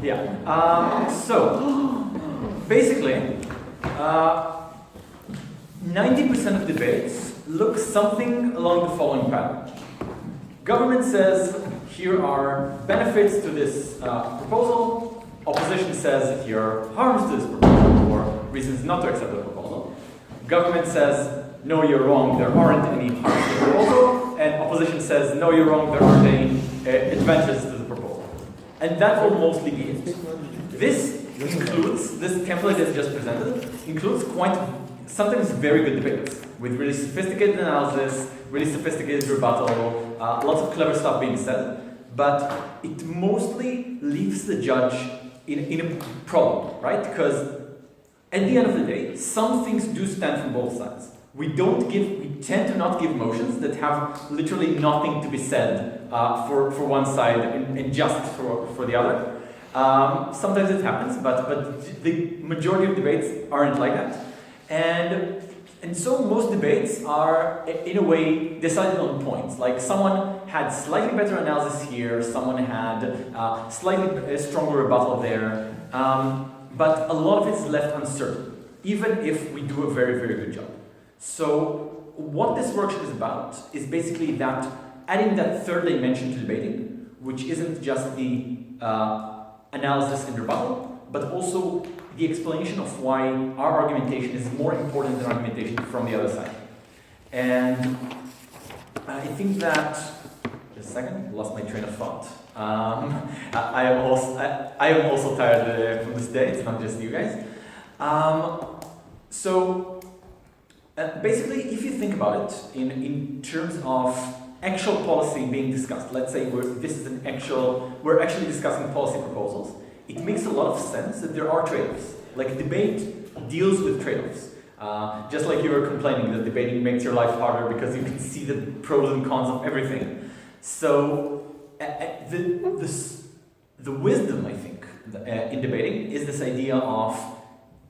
Yeah. So, basically, 90% of debates look something along the following pattern. Government says, here are benefits to this proposal. Opposition says, here are harms to this proposal, or reasons not to accept the proposal. Government says, no, you're wrong, there aren't any harms to the proposal. And opposition says, no, you're wrong, there aren't any advantages to the proposal. And that will mostly be it. This includes, this template that's just presented, includes sometimes very good debates with really sophisticated analysis, really sophisticated rebuttal, lots of clever stuff being said, but it mostly leaves the judge in a problem, right? Because at the end of the day, some things do stand from both sides. We tend to not give motions that have literally nothing to be said for one side and just for the other. Sometimes it happens, but the majority of debates aren't like that. And so most debates are, in a way, decided on points. Like someone had slightly better analysis here, someone had slightly stronger rebuttal there, but a lot of it is left uncertain, even if we do a very, very good job. So what this workshop is about is basically that adding that third dimension to debating, which isn't just the analysis and rebuttal, but also the explanation of why our argumentation is more important than argumentation from the other side. And I think that, just a second, lost my train of thought. I am also tired from this day, it's not just you guys. Basically, if you think about it in terms of actual policy being discussed, let's say we're actually discussing policy proposals, it makes a lot of sense that there are trade-offs. Like debate deals with trade-offs. Just like you were complaining that debating makes your life harder because you can see the pros and cons of everything. So the wisdom, I think, in debating is this idea of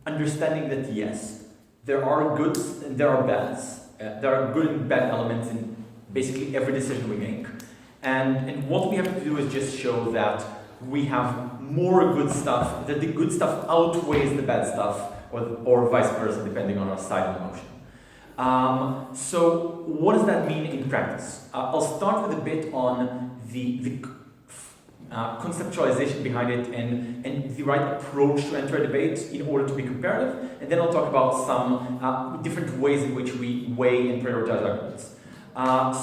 understanding that yes, there are goods and there are bads. There are good and bad elements in basically every decision we make. And what we have to do is just show that we have more good stuff, that the good stuff outweighs the bad stuff, or vice versa, depending on our side of the motion. So what does that mean in practice? I'll start with a bit on the conceptualization behind it and the right approach to enter a debate in order to be comparative, and then I'll talk about some different ways in which we weigh and prioritize arguments.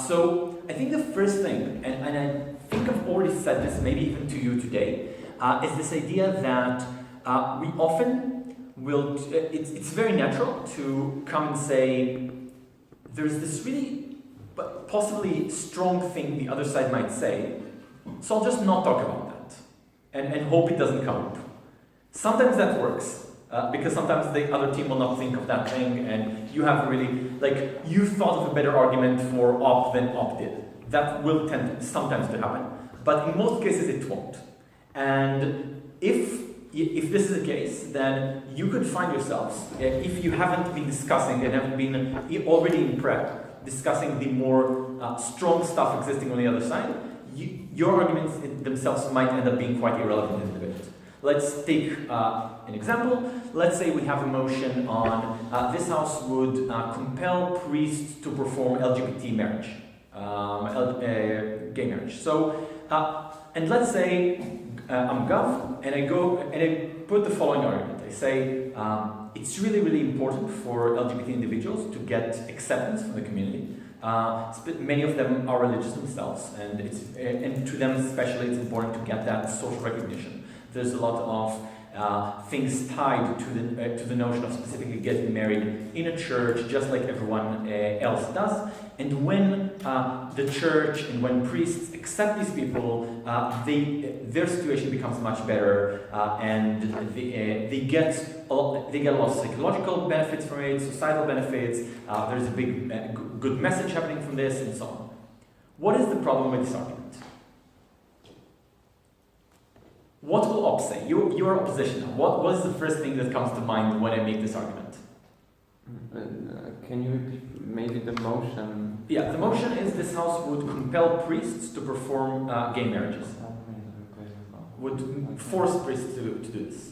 So I think the first thing, and I think I've already said this maybe even to you today, is this idea that we often will, it's very natural to come and say, there's this really possibly strong thing the other side might say, so I'll just not talk about that and hope it doesn't come up. Sometimes that works, because sometimes the other team will not think of that thing and you have really, like, you thought of a better argument for op than op did. That will tend sometimes to happen, but in most cases it won't. And if this is the case, then you could find yourselves, if you haven't been discussing and haven't been already in prep, discussing the more strong stuff existing on the other side, your arguments themselves might end up being quite irrelevant in the debate. Let's take an example. Let's say we have a motion on this house would compel priests to perform LGBT marriage, gay marriage. So, and let's say I'm Gov, and I go and I put the following argument. I say it's really, really important for LGBT individuals to get acceptance from the community. Many of them are religious themselves, and to them especially it's important to get that social recognition. There's a lot of things tied to the notion of specifically getting married in a church, just like everyone else does. And when the church and when priests accept these people, their situation becomes much better, and they get a lot of psychological benefits from it, societal benefits. There's a big good message happening from this, and so on. What is the problem with this argument? What will op say? You are opposition now. What is the first thing that comes to mind when I make this argument? Can you repeat maybe the motion? Yeah, the motion is this house would compel priests to perform gay marriages. would force priests to do this.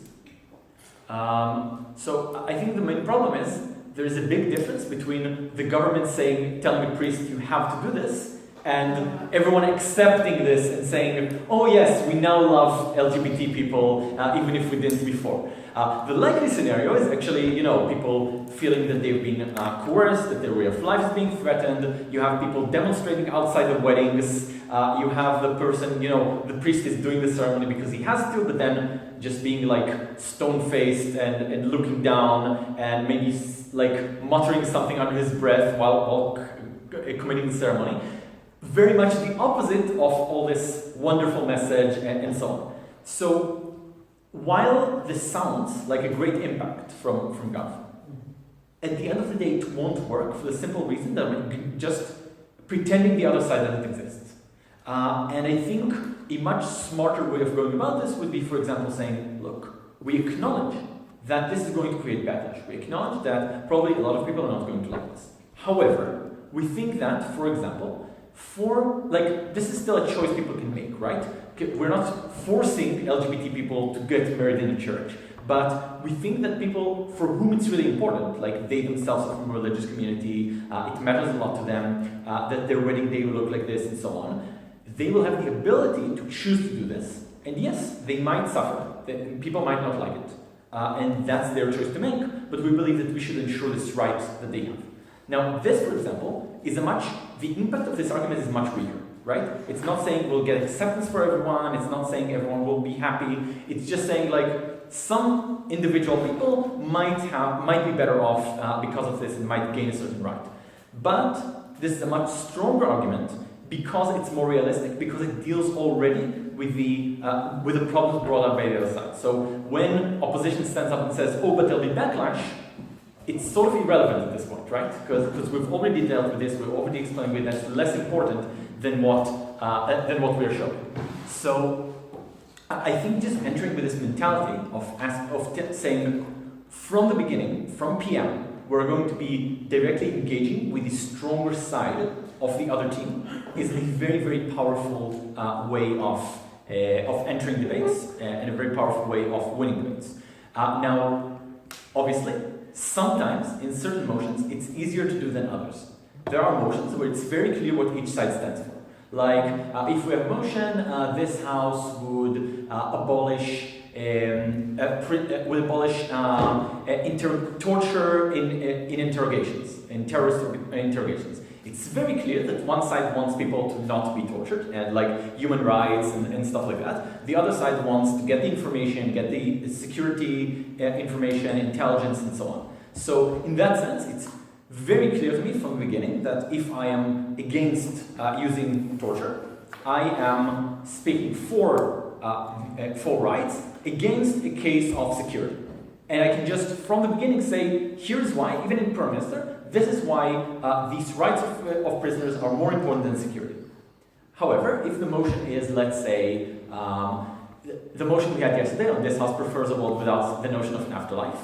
So I think the main problem is there is a big difference between the government telling the priest you have to do this, and everyone accepting this and saying, oh yes, we now love LGBT people, even if we didn't before. The likely scenario is actually, people feeling that they've been coerced, that their way of life is being threatened. You have people demonstrating outside of weddings. You have the person, the priest is doing the ceremony because he has to, but then just being like stone-faced and looking down and maybe like muttering something under his breath while committing the ceremony. Very much the opposite of all this wonderful message and so on. So while this sounds like a great impact from God, at the end of the day it won't work for the simple reason that we're just pretending the other side that it exists. And I think a much smarter way of going about this would be, for example, saying, look, we acknowledge that this is going to create backlash. We acknowledge that probably a lot of people are not going to like this. However, we think that, for example, this is still a choice people can make, right? We're not forcing LGBT people to get married in a church, but we think that people for whom it's really important, like they themselves are from a religious community, it matters a lot to them, that their wedding day will look like this and so on, they will have the ability to choose to do this. And yes, they might suffer, people might not like it, and that's their choice to make, but we believe that we should ensure this right that they have. Now, this, for example, the impact of this argument is much weaker, right? It's not saying we'll get acceptance for everyone, it's not saying everyone will be happy, it's just saying like some individual people might be better off because of this and might gain a certain right. But this is a much stronger argument because it's more realistic, because it deals already with the problems brought up by the other side. So when opposition stands up and says, oh, but there'll be backlash, it's sort of irrelevant at this point, right? Because we've already dealt with this, we've already explained it, that's less important than what we're showing. So I think just entering with this mentality of saying from the beginning, from PM, we're going to be directly engaging with the stronger side of the other team is a very, very powerful way of entering debates and a very powerful way of winning debates. Now, obviously, sometimes in certain motions it's easier to do than others. There are motions where it's very clear what each side stands for. Like if we have a motion, this house would abolish torture in interrogations, in terrorist interrogations. It's very clear that one side wants people to not be tortured and like human rights and stuff like that. The other side wants to get the information, get the security information, intelligence, and so on. So in that sense, it's very clear to me from the beginning that if I am against using torture, I am speaking for rights against a case of security. And I can just from the beginning say, here's why, even in Prime Minister, this is why these rights of prisoners are more important than security. However, if the motion is, let's say, the motion we had yesterday on this house prefers a world without the notion of an afterlife,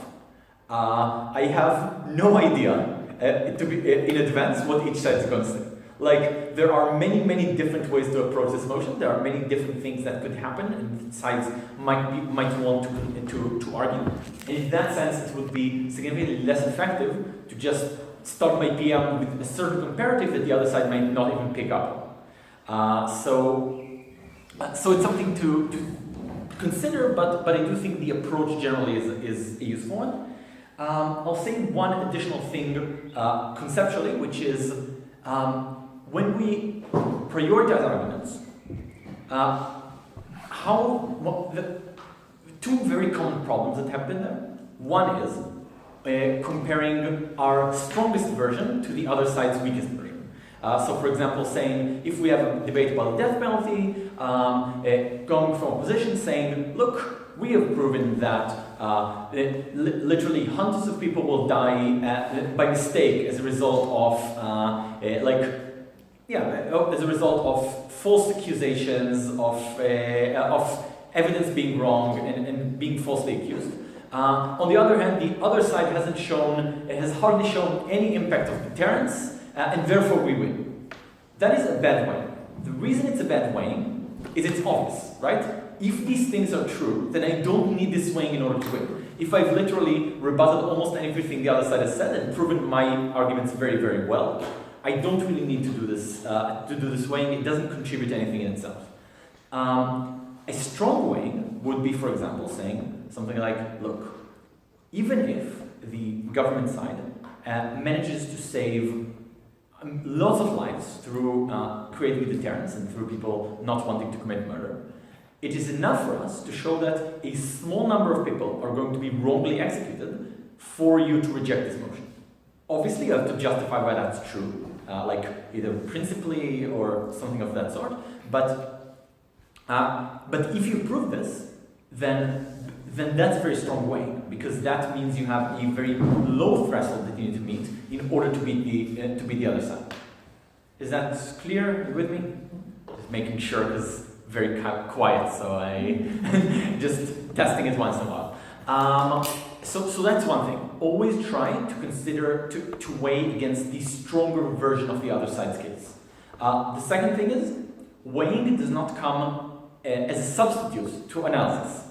I have no idea in advance what each side is going to say. Like, there are many, many different ways to approach this motion. There are many different things that could happen, and sides might want to argue. And in that sense, it would be significantly less effective to just start my PM with a certain comparative that the other side might not even pick up. So it's something to consider, but I do think the approach generally is a useful one. I'll say one additional thing conceptually, which is when we prioritize arguments, the two very common problems that have been there. One is comparing our strongest version to the other side's weakest version. So for example, saying, if we have a debate about the death penalty, going from opposition saying, look, we have proven that literally hundreds of people will die by mistake as a result of as a result of false accusations, of evidence being wrong and being falsely accused. On the other hand, the other side has hardly shown any impact of deterrence, and therefore we win. That is a bad weighing. The reason it's a bad weighing is it's obvious, right? if these things are true, then I don't need this weighing in order to win. If I've literally rebutted almost everything the other side has said and proven my arguments very, very well, I don't really need to do this weighing. It doesn't contribute to anything in itself. A strong weighing would be, for example, saying something like, look, even if the government side manages to save lots of lives through creating deterrence and through people not wanting to commit murder, it is enough for us to show that a small number of people are going to be wrongly executed for you to reject this motion. Obviously, you have to justify why that's true, like either principally or something of that sort. But if you prove this, then that's a very strong way, because that means you have a very low threshold that you need to meet in order to beat the other side. Is that clear? Are you with me? Just making sure, because very quiet, so I just testing it once in a while. So that's one thing. Always try to consider to weigh against the stronger version of the other side's case. The second thing is, weighing does not come as a substitute to analysis.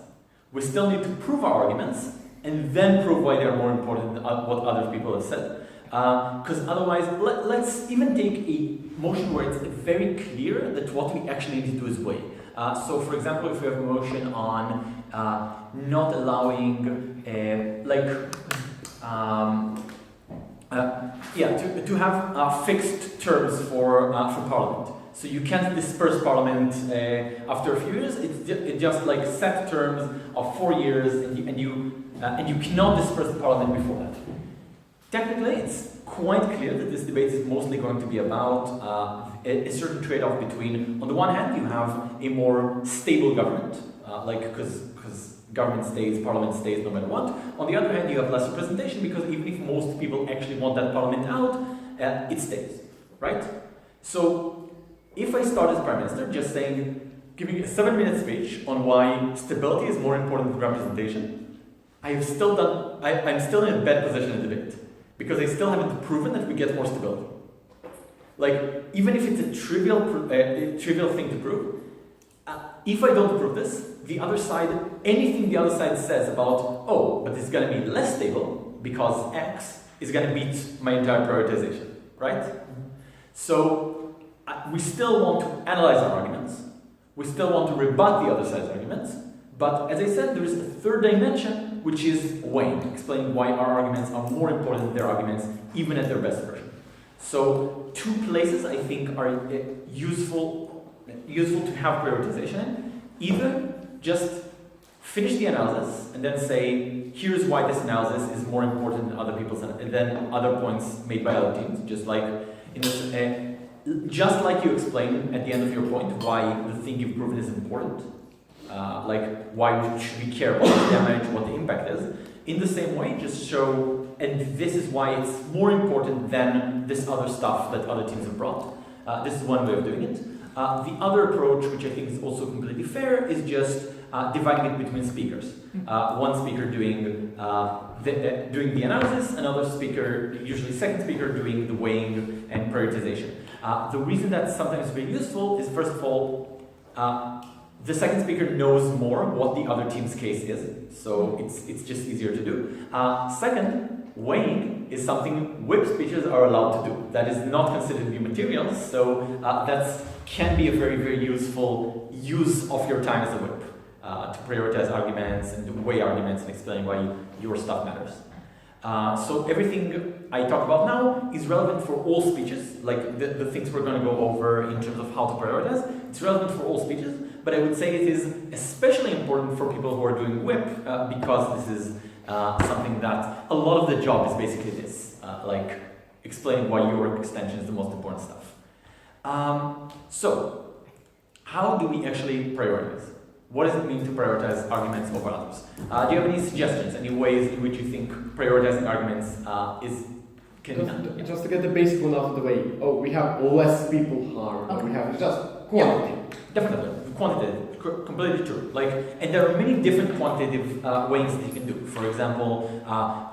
We still need to prove our arguments and then prove why they are more important than what other people have said. Because otherwise, let's even take a motion where it's very clear that what we actually need to do is weigh. So, for example, if we have a motion on not allowing, to have fixed terms for Parliament. So you can't disperse Parliament after a few years. It's just like set terms of 4 years, and you cannot disperse the Parliament before that. Technically, it's quite clear that this debate is mostly going to be about a certain trade-off between, on the one hand, you have a more stable government, because government stays, Parliament stays no matter what. On the other hand, you have less representation, because even if most people actually want that Parliament out, it stays, right? So, if I start as Prime Minister just giving a 7-minute speech on why stability is more important than representation, I'm still in a bad position in the debate, because I still haven't proven that we get more stability. Like, even if it's a trivial thing to prove, if I don't prove this, the other side, anything the other side says about, oh, but it's going to be less stable because X is going to beat my entire prioritization, right? So, we still want to analyze our arguments, we still want to rebut the other side's arguments, but as I said, there is a third dimension, which is weighing, explaining why our arguments are more important than their arguments, even at their best version. So, 2 places I think are useful to have prioritization in. Either just finish the analysis and then say, here's why this analysis is more important than other points made by other teams, just like you explain at the end of your point why the thing you've proven is important, like why should we care about the damage, what the impact is. In the same way, just show, and this is why it's more important than this other stuff that other teams have brought. This is one way of doing it. The other approach, which I think is also completely fair, is just dividing it between speakers. One speaker doing the analysis, another speaker, usually second speaker, doing the weighing and prioritization. The reason that's sometimes very useful is, first of all, the second speaker knows more what the other team's case is, so it's just easier to do. Second, weighing is something whip speeches are allowed to do. That is not considered new materials, so that can be a very, very useful use of your time as a whip to prioritize arguments and to weigh arguments and explain why your stuff matters. So everything I talk about now is relevant for all speeches, like the things we're going to go over in terms of how to prioritize. It's relevant for all speeches, but I would say it is especially important for people who are doing whip because this is something that a lot of the job is basically this, like explaining why your extension is the most important stuff. So, how do we actually prioritize? What does it mean to prioritize arguments over others? Do you have any suggestions, any ways in which you think prioritizing arguments can be done? Just to get the basic one out of the way. Oh, we have less people harmed, but we have just quantity. Yeah, definitely, quantitative, completely true. And there are many different quantitative ways that you can do. For example,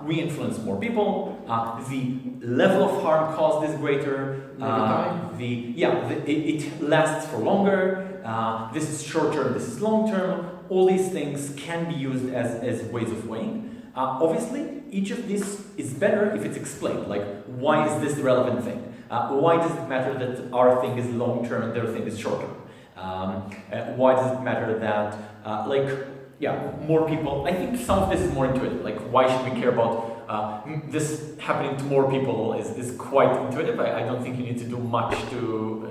we influence more people. The level of harm caused is greater. It lasts for longer. this is short term, this is long term. All these things can be used as ways of weighing. Obviously, each of these is better if it's explained, like why is this the relevant thing? Why does it matter that our thing is long term and their thing is short term? Why does it matter that, more people, I think some of this is more intuitive, like why should we care about this happening to more people is quite intuitive. I don't think you need to do much to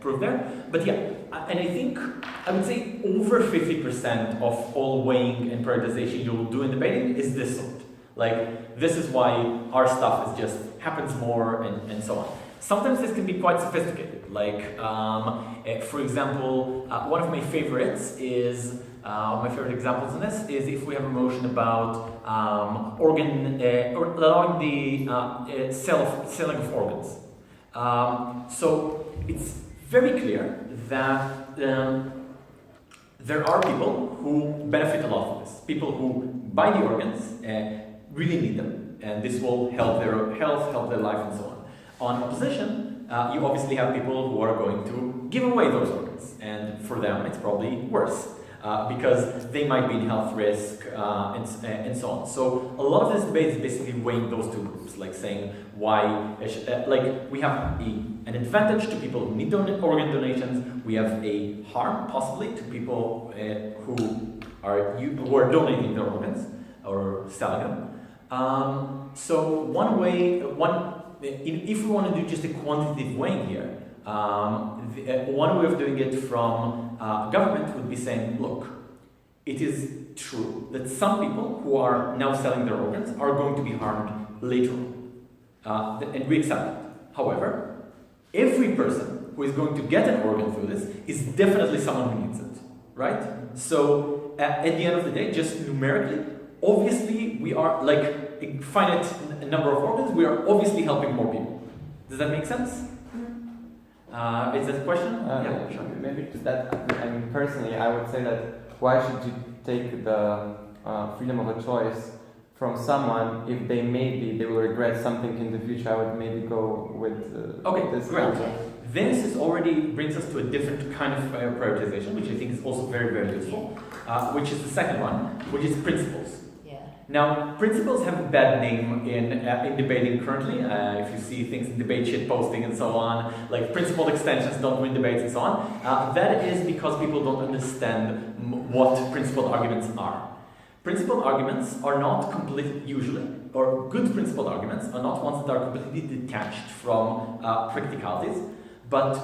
prove there. But yeah, and I think, I would say over 50% of all weighing and prioritization you'll do in debating is this sort. Like, this is why our stuff is just happens more and so on. Sometimes this can be quite sophisticated. Like, for example, one of my favorites is, my favorite examples in this is if we have a motion about or allowing the selling of organs. So it's very clear that there are people who benefit a lot from this. People who buy the organs really need them, and this will help their health, help their life, and so on. On opposition, you obviously have people who are going to give away those organs, and for them it's probably worse. Because they might be in health risk and so on. So a lot of this debate is basically weighing those two groups, like saying why, like we have an advantage to people who need organ donations, we have a harm possibly to people who are donating their organs or selling them. So one way, if we want to do just a quantitative weighing here, one way of doing it from government would be saying, look, it is true that some people who are now selling their organs are going to be harmed later on. And we accept that. However, every person who is going to get an organ through this is definitely someone who needs it, right? So at the end of the day, just numerically, obviously we are, like a finite number of organs, we are obviously helping more people. Does that make sense? Is that a question? Yeah, sure. Maybe to that, I mean, personally, I would say that why should you take the freedom of a choice from someone if they will regret something in the future? I would maybe go with this great. answer. This is already brings us to a different kind of prioritization, which I think is also very, very useful, which is the second one, which is principles. Now, principles have a bad name in debating currently. If you see things in debate shit posting and so on, like principled extensions don't win debates and so on, that is because people don't understand what principled arguments are. Principled arguments are not usually, or good principled arguments are not ones that are completely detached from practicalities, but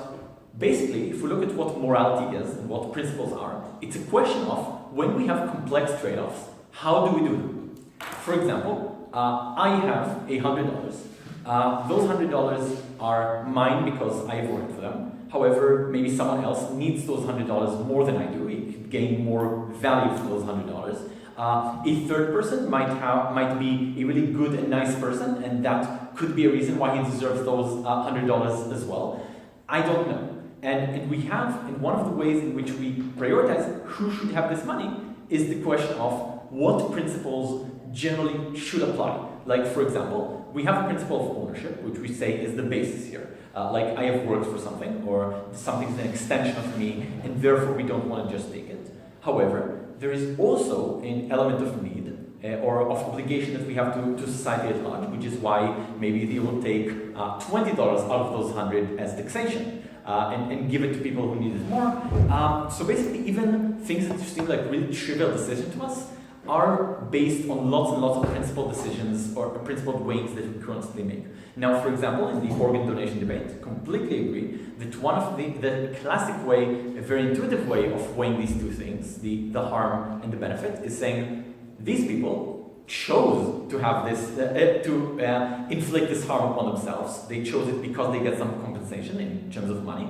basically, if we look at what morality is and what principles are, it's a question of when we have complex trade-offs, how do we do them? For example, I have $100. Those $100 are mine because I worked for them. However, maybe someone else needs those $100 more than I do. He could gain more value from those $100. A third person might be a really good and nice person, and that could be a reason why he deserves those $100 as well. I don't know. And we have, and one of the ways in which we prioritize who should have this money is the question of what principles generally should apply. Like, for example, we have a principle of ownership, which we say is the basis here. Like, I have worked for something, or something is an extension of me, and therefore we don't want to just take it. However, there is also an element of need or of obligation that we have to society at large, which is why maybe they will take $20 out of those 100 as taxation. And give it to people who need it more. So basically, even things that seem like really trivial decisions to us are based on lots and lots of principled decisions or principled weighings that we constantly make. Now, for example, in the organ donation debate, completely agree that one of the classic way, a very intuitive way of weighing these two things, the harm and the benefit, is saying these people chose to have this, inflict this harm upon themselves. They chose it because they get some compensation in terms of money.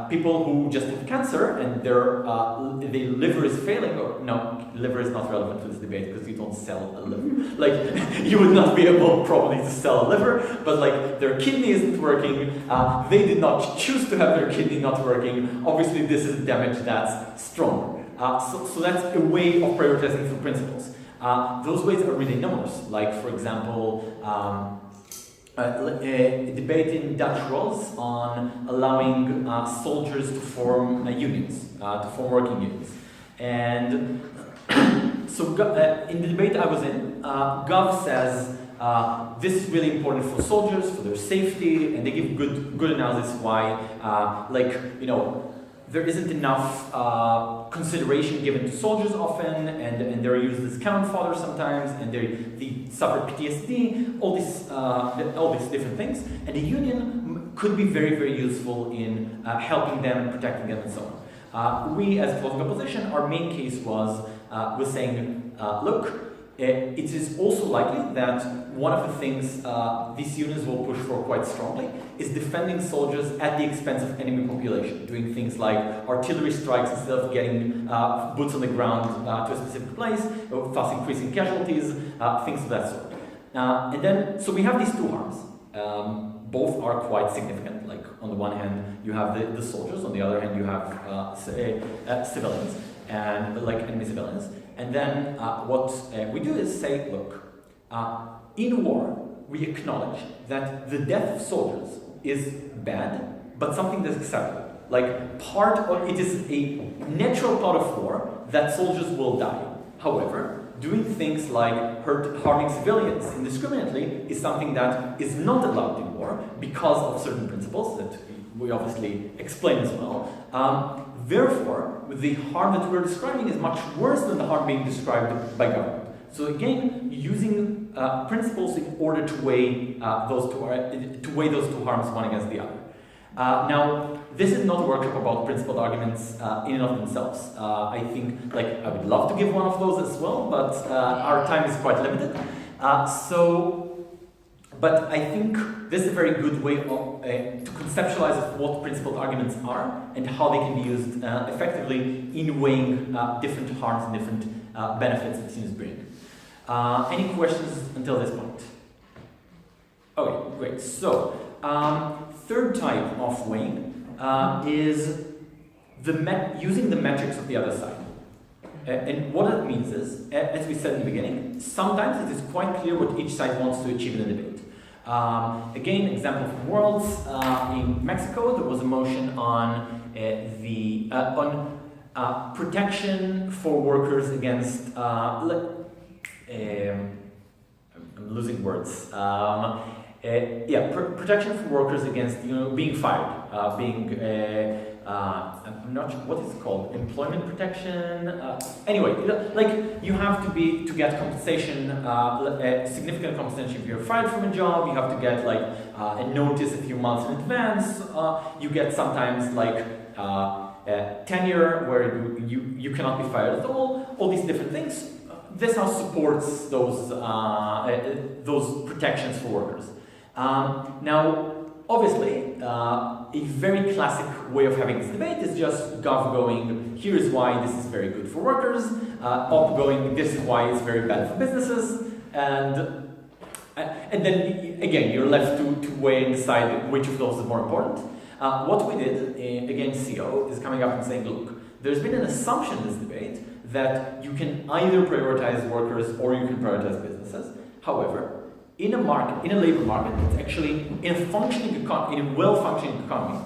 People who just have cancer and their liver is failing, or no, liver is not relevant to this debate because you don't sell a liver. Like, you would not be able probably to sell a liver, but like their kidney isn't working, they did not choose to have their kidney not working. Obviously, this is damage that's strong. So that's a way of prioritizing through principles. Those ways are really numerous. Like, for example, a debate in Dutch Rolls on allowing soldiers to form unions, to form working unions. And so in the debate I was in, Gov says this is really important for soldiers, for their safety, and they give good analysis why, there isn't enough consideration given to soldiers often, and they're used as cannon fodder sometimes, and they suffer PTSD, all these different things. And a union could be very, very useful in helping them, protecting them, and so on. We, as closing opposition, our main case was saying, look, it is also likely that one of the things these unions will push for quite strongly is defending soldiers at the expense of enemy population, doing things like artillery strikes instead of getting boots on the ground to a specific place, thus increasing casualties, things of that sort. And then, so we have these two harms. Both are quite significant. Like on the one hand, you have the soldiers. On the other hand, you have civilians and like enemy civilians. And then what we do is say, look, in war, we acknowledge that the death of soldiers is bad, but something that's acceptable. Like it is a natural part of war that soldiers will die. However, doing things like harming civilians indiscriminately is something that is not allowed in war because of certain principles that we obviously explain as well. Therefore, the harm that we're describing is much worse than the harm being described by government. So again, using principles in order to weigh those two harms one against the other. Now, this is not a workshop about principled arguments in and of themselves. I think, I would love to give one of those as well, but our time is quite limited. But I think this is a very good way to conceptualize what principled arguments are and how they can be used effectively in weighing different harms and different benefits that seems bring. Any questions until this point? Okay, great. So, third type of weighing is using the metrics of the other side. And what that means is, as we said in the beginning, sometimes it is quite clear what each side wants to achieve in the debate. Again, example from Worlds, in Mexico, there was a motion on protection for workers against, I'm losing words. Protection for workers against being fired, I'm not sure what it's called, employment protection. Anyway, you have to get compensation, significant compensation if you're fired from a job. You have to get a notice a few months in advance. You get sometimes tenure where you cannot be fired at all. All these different things. This house supports those protections for workers. Now, obviously, a very classic way of having this debate is just Gov going, here's why this is very good for workers, Op going, this is why it's very bad for businesses, and then, again, you're left to weigh and decide which of those is more important. What we did, again, CO, is coming up and saying, look, there's been an assumption in this debate that you can either prioritize workers or you can prioritize businesses. However, in a labor market, it's actually in a well-functioning economy,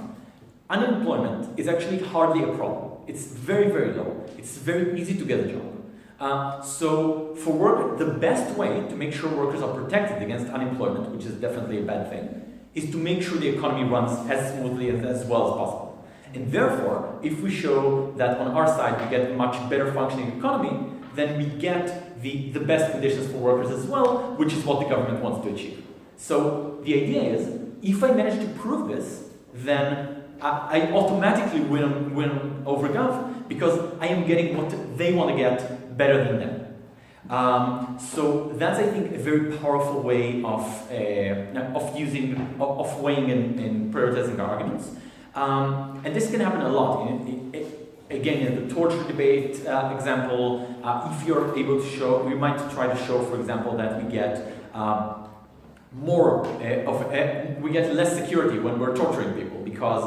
unemployment is actually hardly a problem. It's very, very low. It's very easy to get a job. So for work, the best way to make sure workers are protected against unemployment, which is definitely a bad thing, is to make sure the economy runs as smoothly and as well as possible. And therefore, if we show that on our side we get a much better functioning economy, then we get the best conditions for workers as well, which is what the government wants to achieve. So the idea is, if I manage to prove this, then I automatically win over Gov because I am getting what they want to get better than them. So that's, I think, a very powerful way of weighing and prioritizing our arguments. And this can happen a lot. Again, in the torture debate example, if you're able to show, we might try to show, for example, that we get we get less security when we're torturing people because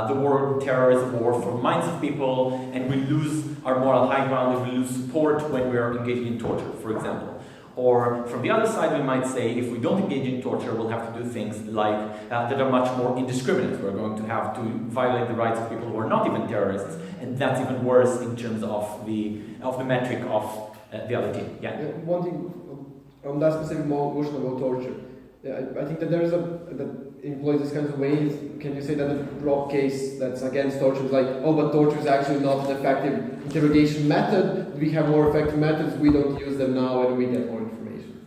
the war on terror is a war for minds of people, and we lose our moral high ground if we lose support when we're engaging in torture, for example. Or from the other side, we might say, if we don't engage in torture, we'll have to do things like that are much more indiscriminate. We're going to have to violate the rights of people who are not even terrorists, and that's even worse in terms of the metric of the other team. Yeah. One thing on that specific motion about torture, I think that there is that employs this kind of ways. Can you say that the Rock case that's against torture is like, oh, but torture is actually not an effective interrogation method. We have more effective methods. We don't use them now, and we get more information.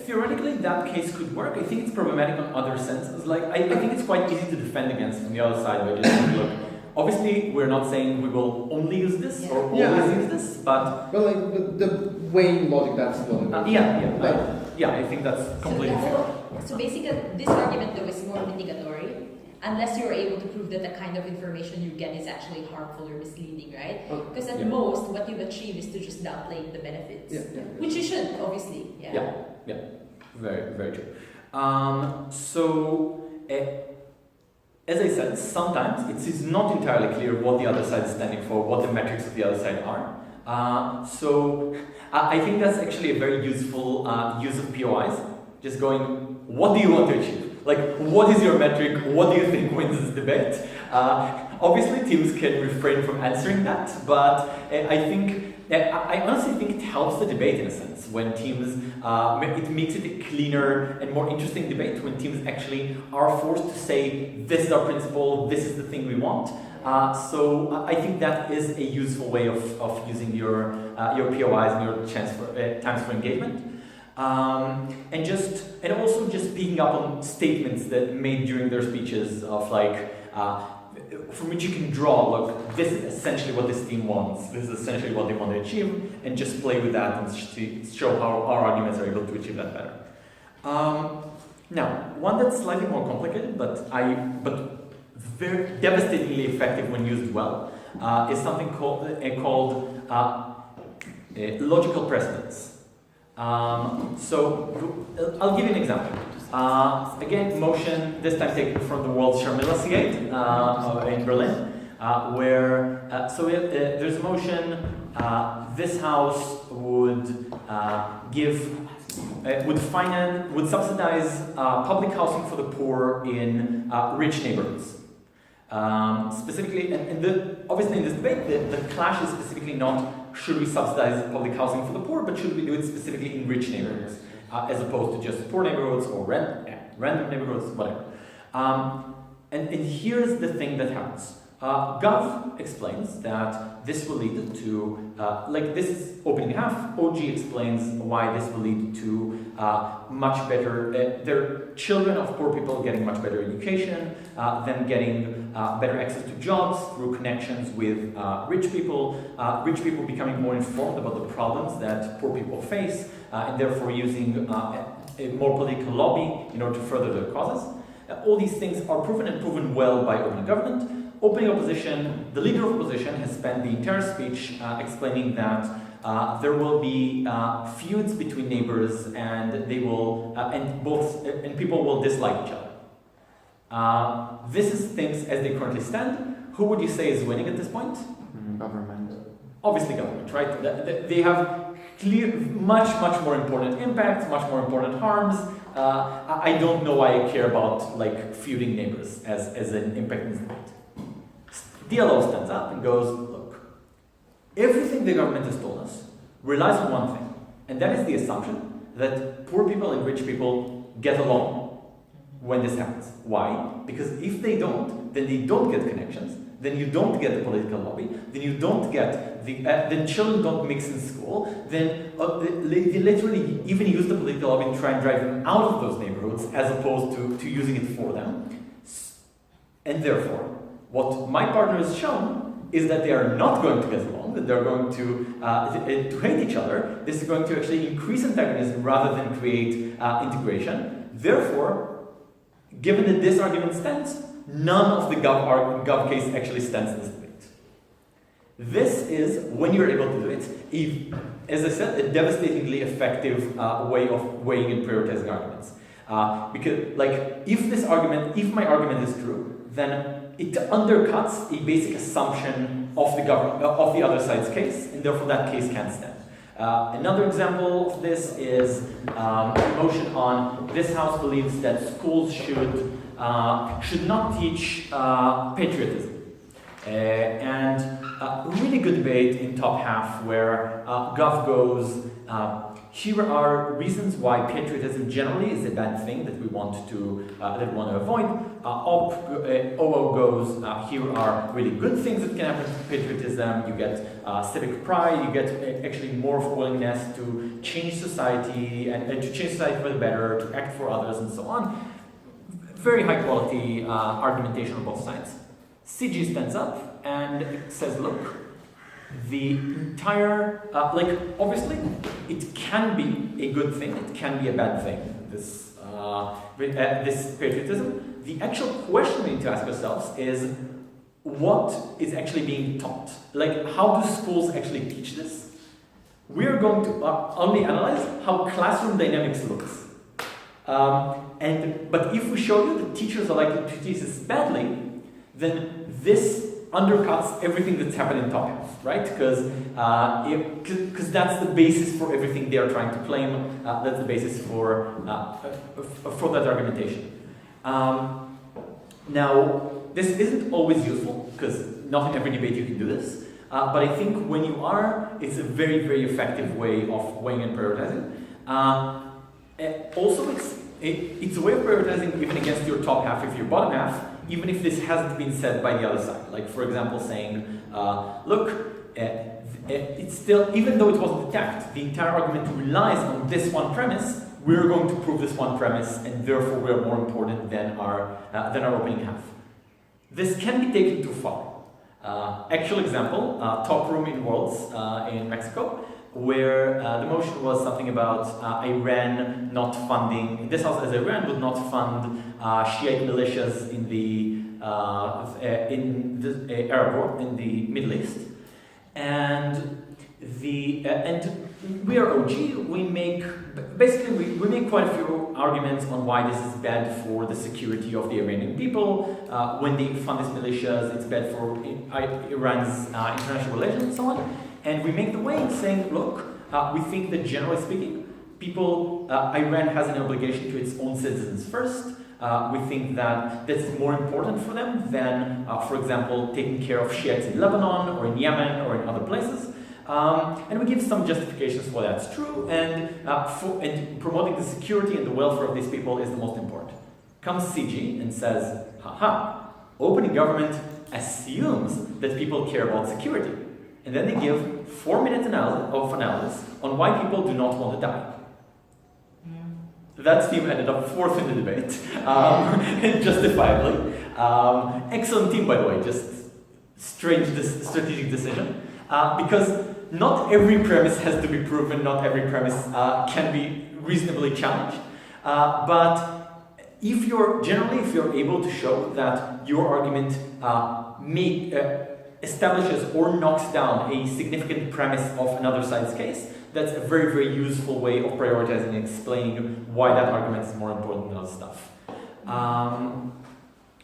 Theoretically, that case could work. I think it's problematic on other senses. Like, I think it's quite easy to defend against from the other side by just saying, look, obviously, we're not saying we will only use this or always use this, but like the weighing logic, that's what. I think that's completely fair. So basically, this argument though is more mitigatory, unless you're able to prove that the kind of information you get is actually harmful or misleading, right? Because at most, what you've achieved is to just downplay the benefits, which you should, obviously. Yeah, very, very true. As I said, sometimes it is not entirely clear what the other side is standing for, what the metrics of the other side are. I think that's actually a very useful use of POIs. Just going, what do you want to achieve? Like, what is your metric? What do you think wins this debate? Obviously, teams can refrain from answering that, but I honestly think it helps the debate in a sense when teams, it makes it a cleaner and more interesting debate when teams actually are forced to say, this is our principle, this is the thing we want. I think that is a useful way of using your POIs and your times for engagement. And also just picking up on statements that made during their speeches of like, from which you can draw, look, this is essentially what this team wants, this is essentially what they want to achieve, and just play with that and show how our arguments are able to achieve that better. Now, one that's slightly more complicated, but very devastatingly effective when used well, is something called logical precedence. I'll give you an example. Again, motion, this time taken from the World Sharmila in Berlin, where there's a motion, this house would subsidize public housing for the poor in rich neighborhoods. Specifically, obviously in this debate, the clash is specifically not should we subsidize public housing for the poor, but should we do it specifically in rich neighborhoods, as opposed to just poor neighborhoods or random neighborhoods, whatever. And here's the thing that happens. Gov explains that this will lead to, this is opening half, OG explains why this will lead to much better, their children of poor people getting much better education, them getting better access to jobs through connections with rich people becoming more informed about the problems that poor people face, and therefore using a more political lobby in order to further their causes. All these things are proven and proven well by opening government. Opening opposition, the leader of opposition has spent the entire speech explaining that there will be feuds between neighbors, and they will and people will dislike each other. This is things as they currently stand. Who would you say is winning at this point? Government. Obviously, government, right? They have clear, much more important impacts, much more important harms. I don't know why I care about like feuding neighbors as an impact in this debate. DLO stands up and goes, look, everything the government has told us relies on one thing, and that is the assumption that poor people and rich people get along when this happens. Why? Because if they don't, then they don't get connections, then you don't get the political lobby, then you don't get then children don't mix in school, then they literally even use the political lobby to try and drive them out of those neighborhoods as opposed to using it for them. And therefore, what my partner has shown is that they are not going to get along, that they're going to hate each other. This is going to actually increase antagonism rather than create integration. Therefore, given that this argument stands, none of the Gov case actually stands in this debate. This is, when you're able to do it, as I said, a devastatingly effective way of weighing and prioritizing arguments. Because, if my argument is true, then it undercuts a basic assumption of the other side's case, and therefore that case can't stand. Another example of this is a motion on this house believes that schools should not teach patriotism. And a really good debate in top half where Gov goes, here are reasons why patriotism generally is a bad thing that we want to avoid. OO goes, here are really good things that can happen to patriotism. You get civic pride, you get actually more of willingness to change society and to change society for the better, to act for others and so on. Very high quality argumentation on both sides. CG stands up and says, look, the entire, obviously, it can be a good thing, it can be a bad thing, this patriotism. The actual question we need to ask ourselves is, what is actually being taught? Like, how do schools actually teach this? We are going to only analyze how classroom dynamics looks. But if we show you that teachers are likely to teach this badly, then this undercuts everything that's happened in top half, right? Because that's the basis for everything they are trying to claim. That's the basis for that argumentation. Now, this isn't always useful because not in every debate you can do this. But I think when you are, it's a very, very effective way of weighing and prioritizing. Also, it's a way of prioritizing even against your top half if your bottom half, even if this hasn't been said by the other side. Like, for example, saying, look, it's still, even though it wasn't attacked, the entire argument relies on this one premise. We're going to prove this one premise, and therefore we're more important than our opening half. This can be taken too far. Actual example, top room in Worlds in Mexico, where the motion was something about Iran not funding, this house as Iran would not fund Shiite militias in the Arab world, in the Middle East. And we are OG, we make quite a few arguments on why this is bad for the security of the Iranian people. When they fund these militias, it's bad for Iran's international relations and so on. And we make the way saying, look, we think that generally speaking, Iran has an obligation to its own citizens first. We think that that's more important for them than, for example, taking care of Shiites in Lebanon or in Yemen or in other places. And we give some justifications for that's true, and promoting the security and the welfare of these people is the most important. Comes CG and says, opening government assumes that people care about security. And then they give 4 minutes of analysis on why people do not want to die. That team ended up fourth in the debate, justifiably. Excellent team, by the way, just strange strategic decision. Because not every premise has to be proven, not every premise can be reasonably challenged. But if you're able to show that your argument establishes or knocks down a significant premise of another side's case, that's a very, very useful way of prioritizing and explaining why that argument is more important than other stuff.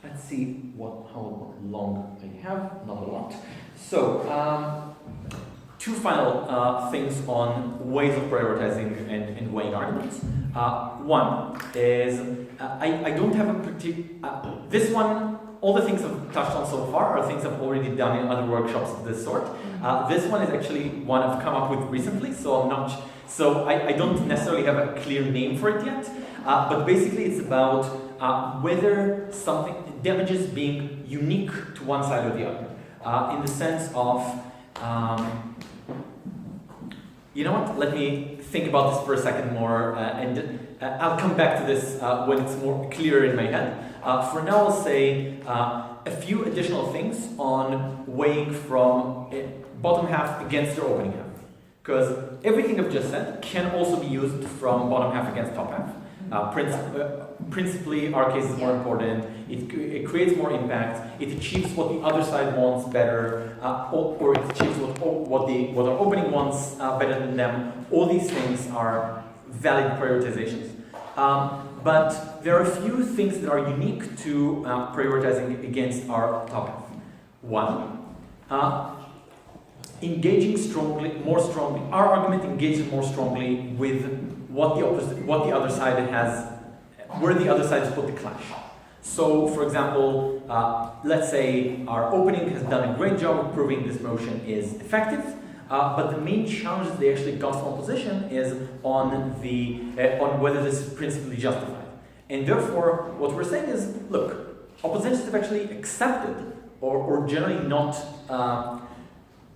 Let's see how long I have, not a lot. So, two final things on ways of prioritizing and weighing arguments. One is, I don't have a particular, this one, all the things I've touched on so far are things I've already done in other workshops of this sort. This one is actually one I've come up with recently, so I don't necessarily have a clear name for it yet. But basically, it's about whether something damages being unique to one side or the other, in the sense of, you know what? Let me think about this for a second more, and I'll come back to this when it's more clear in my head. For now, I'll say a few additional things on weighing from bottom half against your opening half. Because everything I've just said can also be used from bottom half against top half. Principally, our case is more important. It creates more impact. It achieves what the other side wants better, or it achieves what our opening wants better than them. All these things are valid prioritizations. But there are a few things that are unique to prioritizing against our top half. One, engaging more strongly. Our argument engages more strongly with what the other side has, where the other side has put the clash. So, for example, let's say our opening has done a great job of proving this motion is effective, but the main challenge they actually got from opposition is on whether this is principally justified. And therefore, what we're saying is, look, oppositions have actually accepted or generally not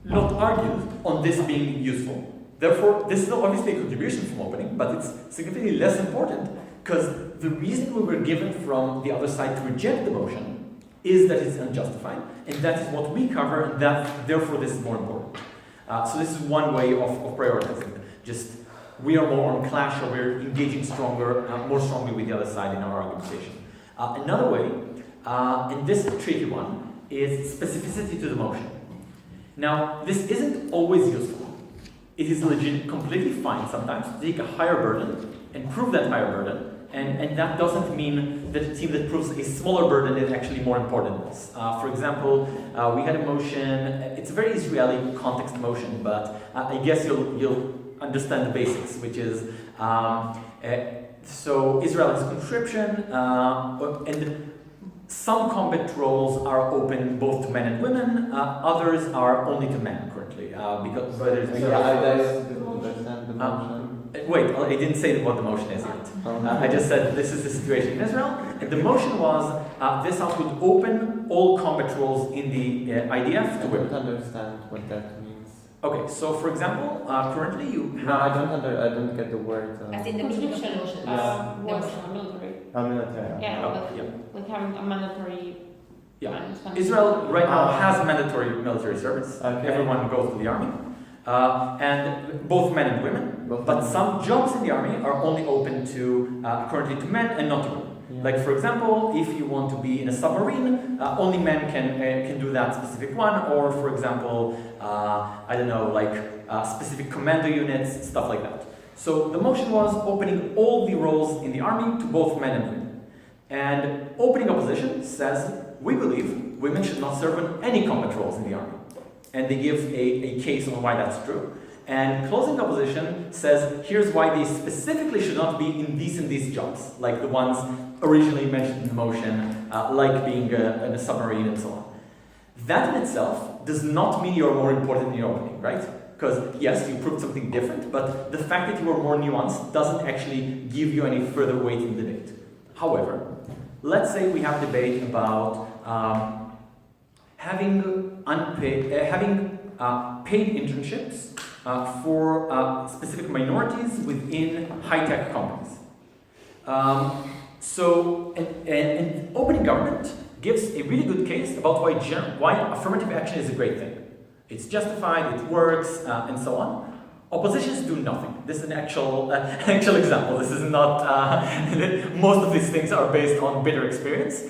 argued on this being useful. Therefore, this is obviously a contribution from opening, but it's significantly less important because the reason we were given from the other side to reject the motion is that it's unjustified, and that is what we cover, and therefore this is more important. So this is one way of prioritizing it. Just we are more on clash, or we're engaging more strongly with the other side in our argumentation. Another way, and this is a tricky one, is specificity to the motion. Now, this isn't always useful. It is completely fine sometimes to take a higher burden and prove that higher burden, and that doesn't mean that a team that proves a smaller burden is actually more important than this. For example, we had a motion, it's a very Israeli context motion, but I guess you'll understand the basics, which is, so Israel is conscription, and some combat roles are open both to men and women, others are only to men currently, because brothers. Understand the motion. Wait, I didn't say what the motion is yet. I just said this is the situation in Israel, and the motion was this house would open all combat roles in the IDF to women. I don't understand what that means. Okay, so for example, currently you have. No, I don't get the word. As in the conscription motion. Yeah. Military. Military. Yeah, Oh, yeah. like having a mandatory. Yeah. Israel right now has mandatory military service. Okay. Everyone goes to the army, and both men and women. But some jobs in the army are only open to currently to men and not to women. Yeah. Like for example, if you want to be in a submarine, only men can do that specific one. Or for example, I don't know, like specific commando units, stuff like that. So the motion was opening all the roles in the army to both men and women. And opening opposition says, we believe women should not serve in any combat roles in the army. And they give a case on why that's true. And closing opposition says, here's why they specifically should not be in these jobs, like the ones originally mentioned in the motion, like being in a submarine and so on. That in itself does not mean you're more important in your opening, right? Because yes, you proved something different, but the fact that you were more nuanced doesn't actually give you any further weight in the debate. However, let's say we have a debate about having paid internships for specific minorities within high-tech companies. So, an opening government gives a really good case about why affirmative action is a great thing. It's justified, it works, and so on. Oppositions do nothing. This is an actual example. This is not, most of these things are based on bitter experience.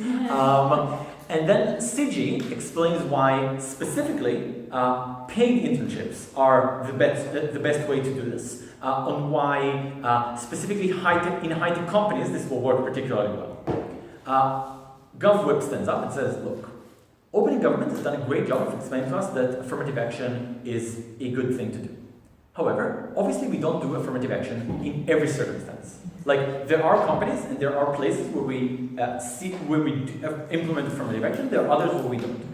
And then CG explains why specifically paid internships are the best way to do this. On why specifically in high-tech companies this will work particularly well. GovWeb stands up and says, look, opening government has done a great job of explaining to us that affirmative action is a good thing to do. However, obviously we don't do affirmative action in every circumstance. Like, there are companies and there are places where we implement affirmative action, there are others where we don't.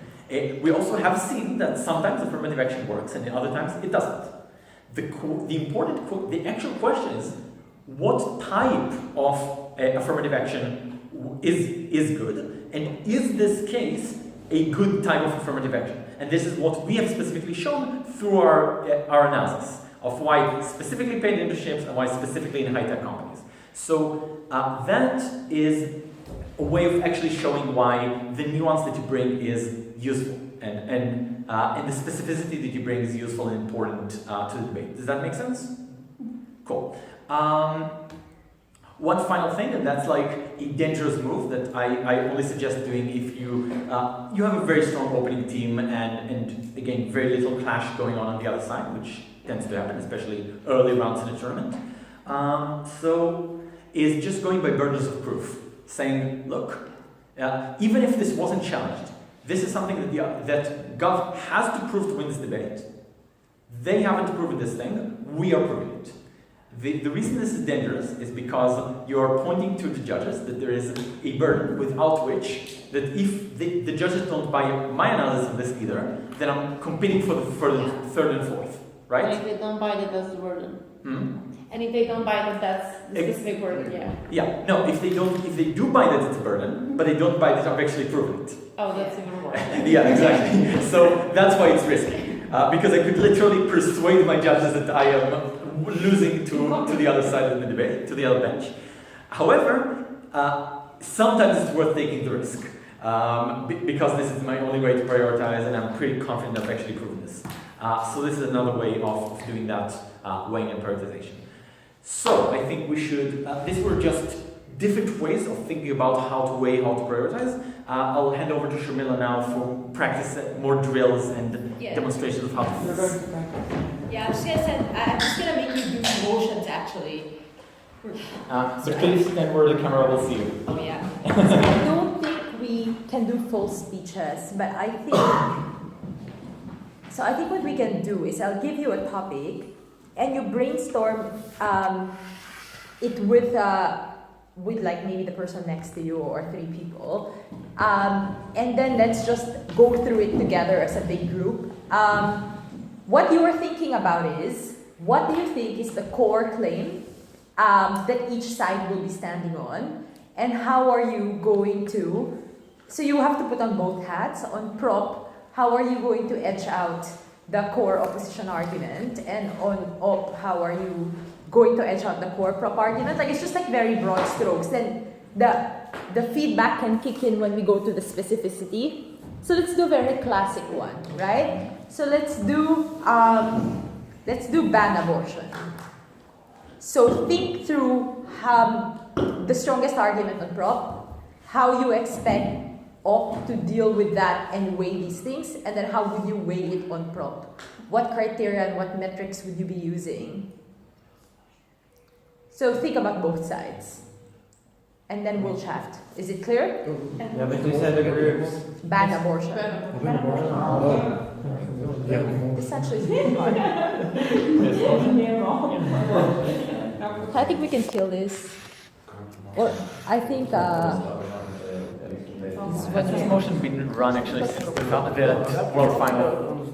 We also have seen that sometimes affirmative action works and other times it doesn't. The actual question is, what type of affirmative action is good, and is this case a good type of affirmative action? And this is what we have specifically shown through our analysis of why specifically paid internships and why specifically in high-tech companies. So that is a way of actually showing why the nuance that you bring is useful, and the specificity that you bring is useful and important to the debate. Does that make sense? Cool. One final thing, and that's like a dangerous move that I only suggest doing if you have a very strong opening team and again very little clash going on the other side, which tends to happen, especially early rounds in a tournament. So is just going by burdens of proof, saying, look, even if this wasn't challenged, this is something that Gov has to prove to win this debate. They haven't proven this thing, we are proving it. The reason this is dangerous is because you're pointing to the judges that there is a burden without which, that if the judges don't buy my analysis of this either, then I'm competing for the third and fourth, And right? if they don't buy that, that's the burden. Hmm? And if they don't buy that, that's the Ex- specific burden, yeah. Yeah, no, if they do buy that it's a burden, but they don't buy that I've actually proven it. Oh, that's even worse. Yeah, exactly. So that's why it's risky. Because I could literally persuade my judges that I am losing to the other side of the debate, to the other bench. However, sometimes it's worth taking the risk. Because this is my only way to prioritize, and I'm pretty confident I've actually proven this. So this is another way of doing that, weighing and prioritization. So I think we should, these were just different ways of thinking about how to weigh, how to prioritize. I'll hand over to Sharmila now for practice, more drills and Yeah. demonstrations of how to do this. Yeah, I'm just gonna make you do motions actually. So please stand where the camera will see you. Oh yeah. I don't think we can do full speeches, but I think what we can do is I'll give you a topic and you brainstorm it with like maybe the person next to you or 3 people, and then let's just go through it together as a big group. What you are thinking about is, what do you think is the core claim that each side will be standing on, and how are you going to, so you have to put on both hats. On prop, how are you going to edge out the core opposition argument, and on op, how are you going to edge out the core prop argument? Like, it's just like very broad strokes. Then the feedback can kick in when we go to the specificity. So let's do a very classic one, right? So let's do ban abortion. So think through the strongest argument on prop, how you expect op to deal with that and weigh these things, and then how would you weigh it on prop? What criteria and what metrics would you be using? So think about both sides. And then we'll chat. Is it clear? Yeah, but you said the groups. Ban abortion. This actually is really hard. I think we can kill this. Or I think Has this motion been run actually since the World Final?